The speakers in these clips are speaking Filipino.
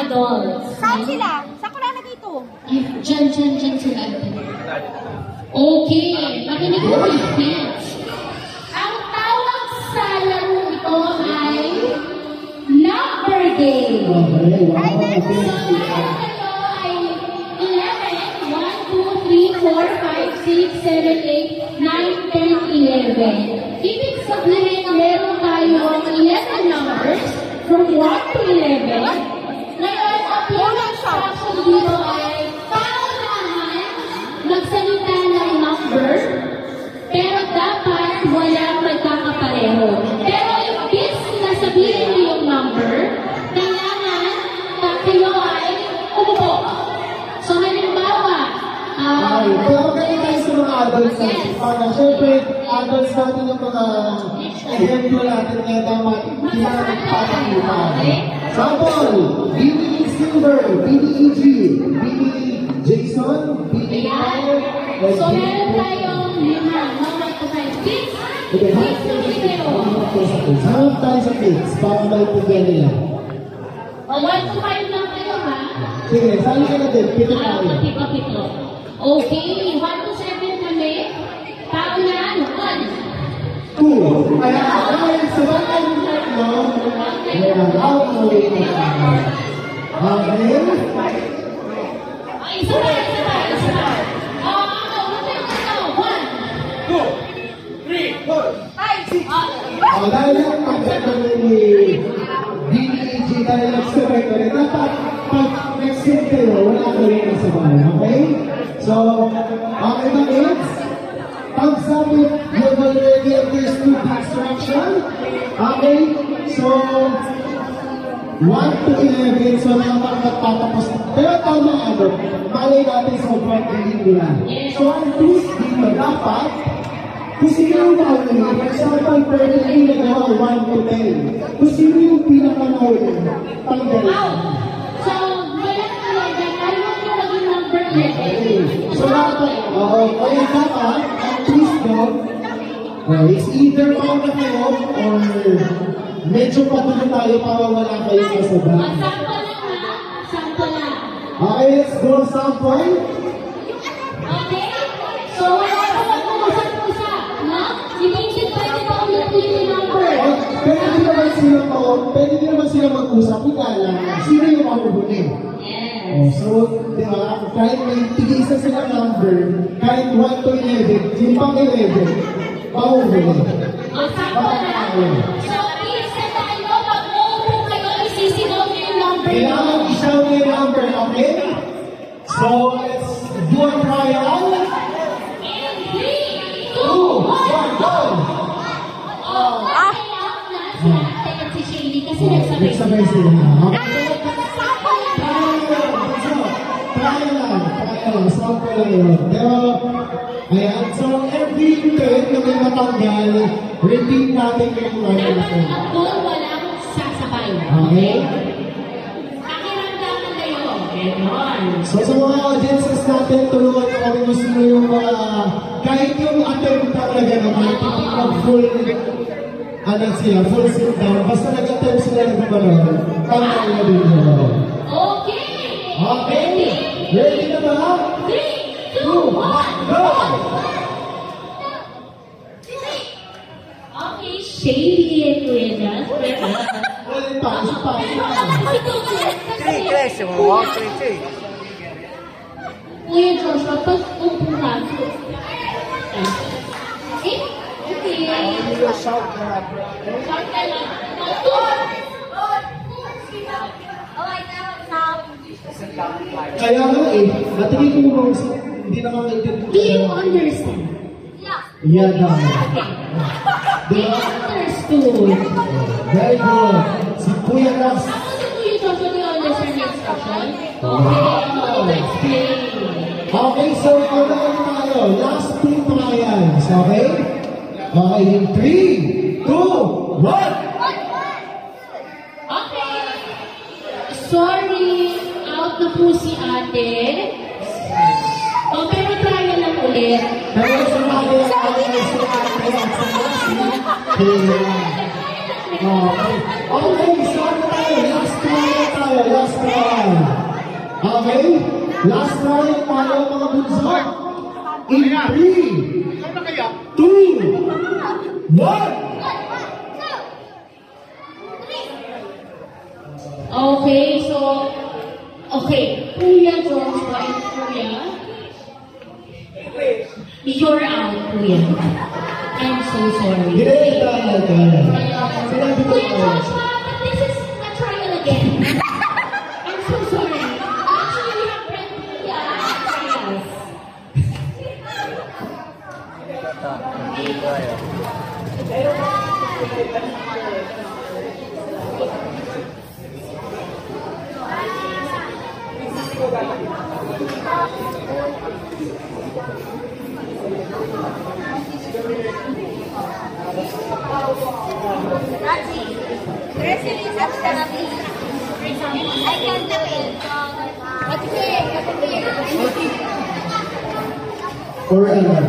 adults. Saan sila? Saan ko lalagay ito? Diyan sila. Okay, makinig po kayo, kids. Ang tawag sa laro ito ay number game. Ay, next! So, meron kayo ay 11, 1, 2, 3, 4, 5, 6, 7, 8, 9, 10, 11. Ibig sabihin, meron tayong 11 numbers from 1 to 11. Ngayon, ang pinag-instruction dito ay paunahan magsalita ng number, pero dapat walang magkakapareho. Pero if nasabihin niyo yung number, kailangan na kayo ay umupo. So, halimbawa, pero kayo tayo sa mga adults natin. Siyempre, adults natin yung mga exemplo natin kaya dapat kailangan nagpapakita. Sample, BB Silver, BBEG, BB Jason, BB Power, so meron tayong 5, 1 to 5. Kids, namin kayo. Samap tayo sa kids para maipigyan nila. O, 1 to 5 lang kayo, ha? Sige, sali ka na din, pito tayo. Pito. Okay, 1 to 7 kami. Paunahan, 1. 2. Ay, sabay tayo ng tatlo. Ayan, out na ulit na tayo. Okay. Isa pa. Dahil yung pagkakal ni BEG dahil nag-select ulit, dapat pag nag-select kayo, wala ka rin kasabay, okay? So, okay ba kids? Thumbs up if you've already understood the instruction. Okay? So, 1 to 11, so naman magtatapos. Pero tama malay natin sa pag-galing nila. So, ang twist dito, dapat, kung sino yung nauli, for example, pwede kayo nagawa 1 to 10. Kung sino yung pinaka-nauli, tanggal. So, walang talaga, ayaw nyo naging number 11. So, dapat, kaya dapat, ang twist doon, is either mauna kayo or medyo patuloy tayo para wala kayo kasabay. Sample lang. Okay, let's go sample. Okay? So, wala ka mag-usap-usap, no? Sinisip pwede pa ulit yung number. Pwede din naman sila mag-usap. Ika lang, sino yung mabubunin? Yes. So, di ba, kahit may tig-isa sila number, kahit 1 to 11, yung pang 11, mabubunin. Sample lang. So, please, sa tayo, pag uupo kayo, isisigaw nyo yung number. Kailangan i-shout yung number, okay? So, let's do a trial. In 3, 2, 1, go! Si Ate at si Shaylee kasi nagsabay Nagsabay sila. sila. Try lang. Sample lang yun. Pero, ayan. So, every turn na may matanggal, repeat natin yung Dapat number. ang goal walang sasabay. Okay? Pakiramdaman kayo. Ganon. So, sa mga audiences natin, tulungan na kami gusto mo yung mga, kahit yung attempt talaga naman, full, full sit down, basta nag-attempt sila na gumalaw, tama na din yun. Okay. Okay? Ready na ba? 3, 2, 1, go! Okay, Shaylee and Kuya Jan. Ulit pa, isa pa. Kuya Joshua, pag upuhan. Okay? Shout ka lang. Kaya nga natingin ko mo hindi nakakaintindi. Do you understand? Yeah, daw. He understood. Very good. Si Kuya Nas. Ako si Kuya Joshua, do you understand the instruction? Okay, explain. Okay, so ikaw na tayo. Last 2 trials, okay? Okay, in 3, 2, 1. Okay. Sorry, out na po si ate. O, pero trial lang ulit. Pero sa mga okay, start tayo. Last trial tayo. Last trial. Okay? Last round tayo mga bunso. In 3, 2, 1. Okay, so, Kuya Joshua and Kuya, you're out, Kuya. I'm so sorry. Hindi tayo tayo. Sinabi ko Kuya tayo. Joshua, but this is a trial again. I'm so sorry. Actually, we have trials. I can't do it. Forever.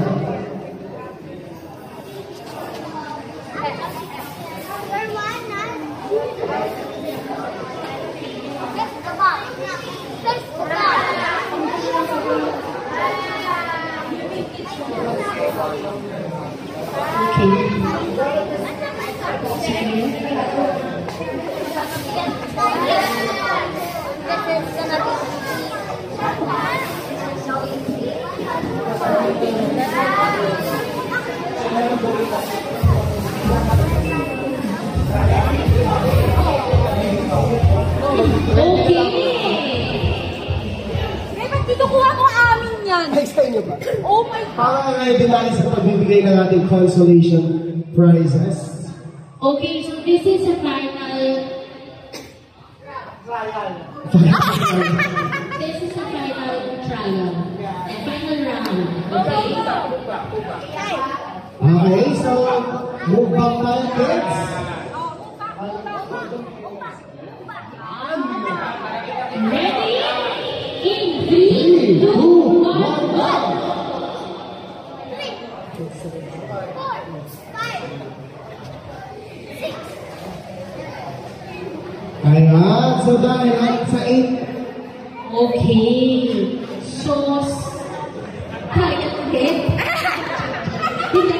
Kinukuha ko amin yan. Ay, sa inyo ba? Oh my God. Para ready na sa pagbibigay ng ating consolation prizes. Okay, so this is a final. This is a final trial. A final round. Okay? Okay, so move back tayo, kids. Ready? In 3, 2, 1, go! Ayan, so dahil sa 8. Okay. So, kaya ulit? Hindi.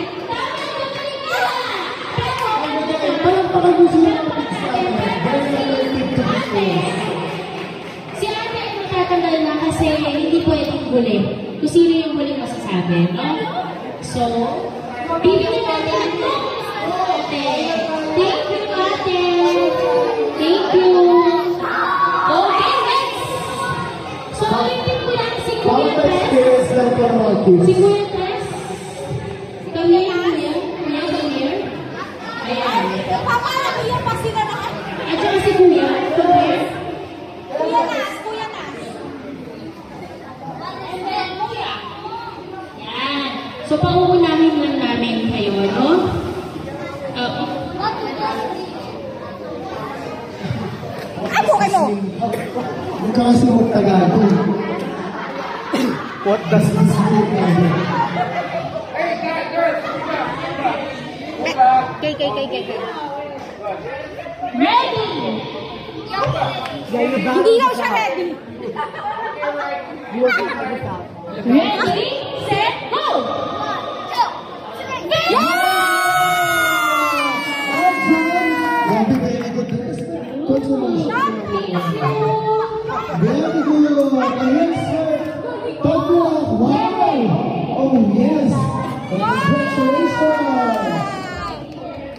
Parang pakagusto na Si ate ay matatanggal na kasi hindi pwedeng huli. Kung sino yung huli masasabi, no? So, bibigyan natin ang ate. Thank you, ate. Thank you. Okay, next. So, ulitin ko lang si Kuya counter Tess. experience lang po ng mga kids. Si Kuya Tess. Come here, Kuya. Kuya, come here. Ayan. Papaano yan pa sila na? At saka si Kuya. Come here. Kuya Nas, Kuya Nas. Yan. So, pauunahin lang namin kayo, no? Oo. Ano kayo? Huwag ka kasi magtagal. What does this mean? Kay. Ready? Hindi daw siya ready. Ready, set, go! Grabe, very good. Consolation. Very good. Yes, sir. Top one. Wow. Oh, yes.